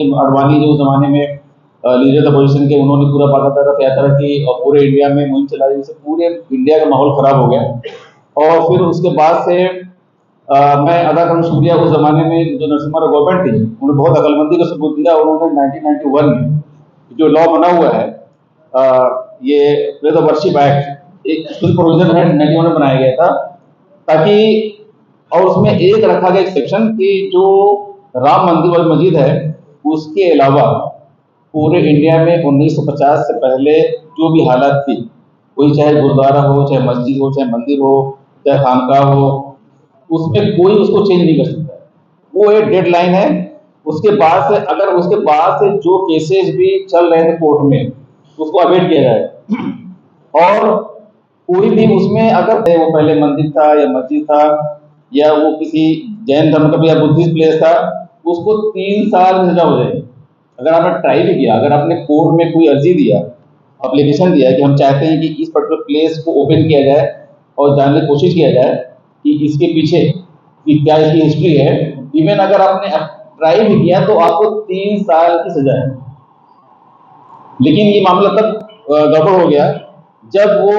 अडवाणी जो ज़माने में लीडर अपोजिशन के, उन्होंने पूरा बाकायदा रथ यात्रा की और पूरे इंडिया में मुहिम चलाई, जिससे पूरे इंडिया का माहौल खराब हो गया। और फिर उसके बाद से मैं अदा करूँ शुक्रिया उस ज़माने में जो नरसिम्हा राव गवर्नमेंट थी, उन्होंने बहुत अकलमंदी का सबूत दिया। उन्होंने 1991 में जो लॉ बना हुआ है, ये प्लेस ऑफ वर्शिप एक्ट, एक स्पेशल प्रोविजन है 91 में बनाया गया था, ताकि और उसमें एक रखा गया एक सेक्शन कि जो राम मंदिर और मस्जिद है, उसके अलावा पूरे इंडिया में 1950 से पहले जो भी हालात थी, कोई चाहे गुरुद्वारा हो, चाहे मस्जिद हो, चाहे मंदिर हो, चाहे खानका हो, उसमें कोई उसको चेंज नहीं कर सकता। वो एक डेडलाइन है। उसके बाद से अगर उसके बाद से जो केसेस भी चल रहे थे कोर्ट में, उसको अवेट किया जाए। और कोई भी उसमें अगर वो पहले मंदिर था या मस्जिद था या वो किसी जैन धर्म का या बुद्धिस्ट प्लेस था, उसको 3 साल की सजा हो जाएगी। अगर आपने ट्राई भी किया, अगर आपने कोर्ट में कोई अर्जी दिया, एप्लीकेशन दिया कि हम चाहते हैं कि इस पर्टिकुलर प्लेस को ओपन किया जाए और जानने की कोशिश किया जाए कि इसके पीछे कि क्या इसकी हिस्ट्री है, इवन अगर आपने ट्राई भी किया तो आपको 3 साल की सजा है। लेकिन ये मामला तब गड़बड़ हो गया जब वो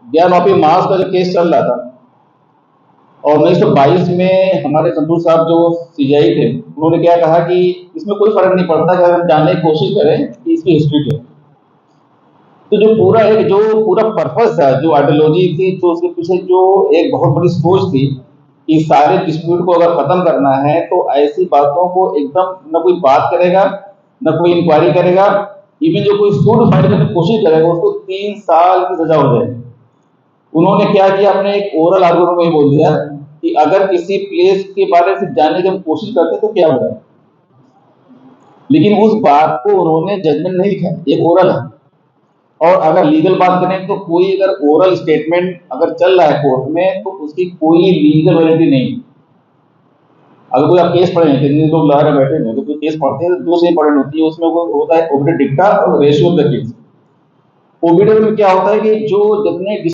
11 मार्च का जो केस चल रहा था और 1922 में हमारे संतूर साहब जो सीजीआई थे, उन्होंने क्या कहा कि इसमें कोई फर्क नहीं पड़ता कि हम जानने की कोशिश करें कि इसकी हिस्ट्री क्या है। तो जो पूरा पर्पस था, जो आइडियोलॉजी थी, तो उसके पीछे जो एक बहुत बड़ी सोच थी कि सारे डिस्प्यूट को अगर खत्म करना है तो ऐसी बातों को एकदम न कोई बात करेगा, न कोई इंक्वायरी करेगा, इवन जो कोई सूट फाइट करने की कोशिश करेगा उसको 3 साल की सजा हो जाएगी। उन्होंने क्या किया, अपने एक ओरल आर्गुमेंट में बोल दिया कि अगर किसी प्लेस के बारे में जानने की हम कोशिश करते तो क्या होगा, लेकिन उस बात को उन्होंने जजमेंट नहीं लिखा, एक ओरल है। और अगर लीगल बात करें तो कोई अगर ओरल स्टेटमेंट अगर चल रहा है कोर्ट में तो उसकी कोई लीगल वैलिडिटी नहीं। अगर कोई आप केस पढ़े हैं, कितने लोग लॉयर बैठे हैं, तो कोई केस पढ़ते हैं तो 2 से पढ़नी होती है, उसमें वो होता है ओबिडियो डिक्टा और रेशियो ऑफ द केस। ओबिडियो में क्या होता है कि जो जितने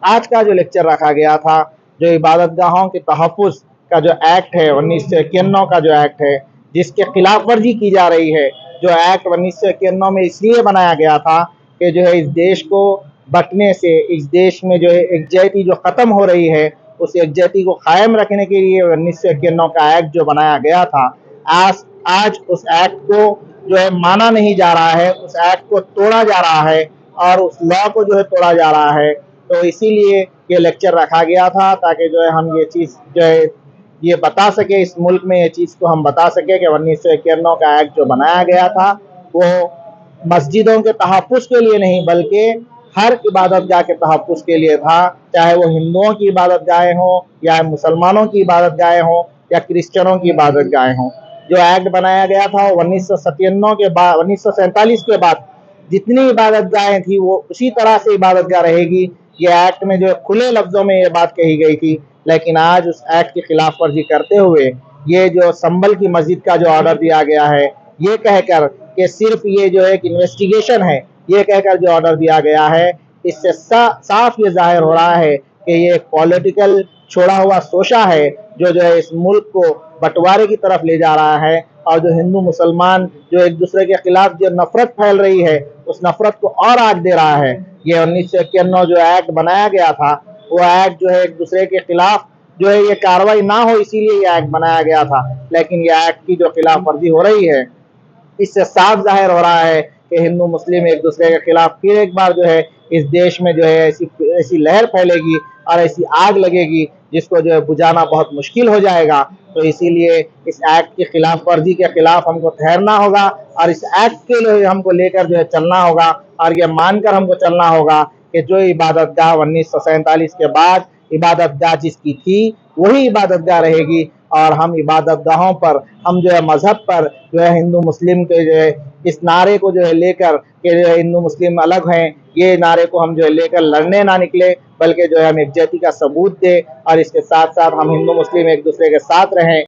आज का जो लेक्चर रखा गया था, जो इबादतगाहों के तहफ़्फ़ुज़ का जो एक्ट है 1991 का जो एक्ट है, जिसके खिलाफ वर्जी की जा रही है, जो एक्ट 1991 में इसलिए बनाया गया था कि जो है इस देश को बंटने से, इस देश में जो है एकजुटता जो ख़त्म हो रही है, उस एकजुटता को कायम रखने के लिए 1991 का एक्ट जो बनाया गया था, आज उस एक्ट को जो है माना नहीं जा रहा है, उस एक्ट को तोड़ा जा रहा है और उस लॉ को जो है तोड़ा जा रहा है। तो इसीलिए ये लेक्चर रखा गया था ताकि जो है हम ये चीज़ जो है ये बता सके, इस मुल्क में ये चीज़ को हम बता सके कि 1991 का एक्ट जो बनाया गया था वो मस्जिदों के तहफ़्फ़ुज़ के लिए नहीं बल्कि हर इबादतगाह के तहफ़्फ़ुज़ के लिए था, चाहे वो हिंदुओं की इबादतगाहें हों या मुसलमानों की इबादतगाहें हों या क्रिश्चियनों की इबादतगाहें हों। जो एक्ट बनाया गया था वो 1947 के बाद जितनी इबादतगाहें थी वो उसी तरह से इबादतगाह रहेगी। ये एक्ट में जो खुले लफ्ज़ों में ये बात कही गई थी, लेकिन आज उस एक्ट की खिलाफ वर्जी करते हुए ये जो संभल की मस्जिद का जो ऑर्डर दिया गया है, ये कहकर कि सिर्फ ये जो एक इन्वेस्टिगेशन है, ये कहकर जो ऑर्डर दिया गया है, इससे साफ ये जाहिर हो रहा है कि ये एक पॉलिटिकल छोड़ा हुआ शोषा है जो है इस मुल्क को बंटवारे की तरफ ले जा रहा है। और जो हिंदू मुसलमान जो एक दूसरे के खिलाफ जो नफरत फैल रही है, उस नफरत को और आग दे रहा है। ये 1991 जो एक्ट बनाया गया था, वो एक्ट जो है एक दूसरे के खिलाफ जो है ये कार्रवाई ना हो इसीलिए ये एक्ट बनाया गया था, लेकिन ये एक्ट की जो खिलाफ वर्जी हो रही है, इससे साफ जाहिर हो रहा है कि हिंदू मुस्लिम एक दूसरे के खिलाफ फिर एक बार जो है इस देश में जो है ऐसी लहर फैलेगी और ऐसी आग लगेगी जिसको जो है बुझाना बहुत मुश्किल हो जाएगा। तो इसीलिए इस एक्ट की खिलाफ वर्जी के खिलाफ हमको ठहरना होगा और इस एक्ट के लिए हमको लेकर जो है चलना होगा और ये मानकर हमको चलना होगा कि जो इबादतगाह 1947 के बाद इबादतगाह जिसकी थी वही इबादतगाह रहेगी और हम इबादतगाहों पर, हम जो है मजहब पर जो है हिंदू मुस्लिम के जो है इस नारे को जो है लेकर कि जो है हिंदू मुस्लिम अलग हैं, ये नारे को हम जो है लेकर लड़ने ना निकले, बल्कि जो है हम एकजुटता का सबूत दें और इसके साथ साथ हम हिंदू मुस्लिम एक दूसरे के साथ रहें।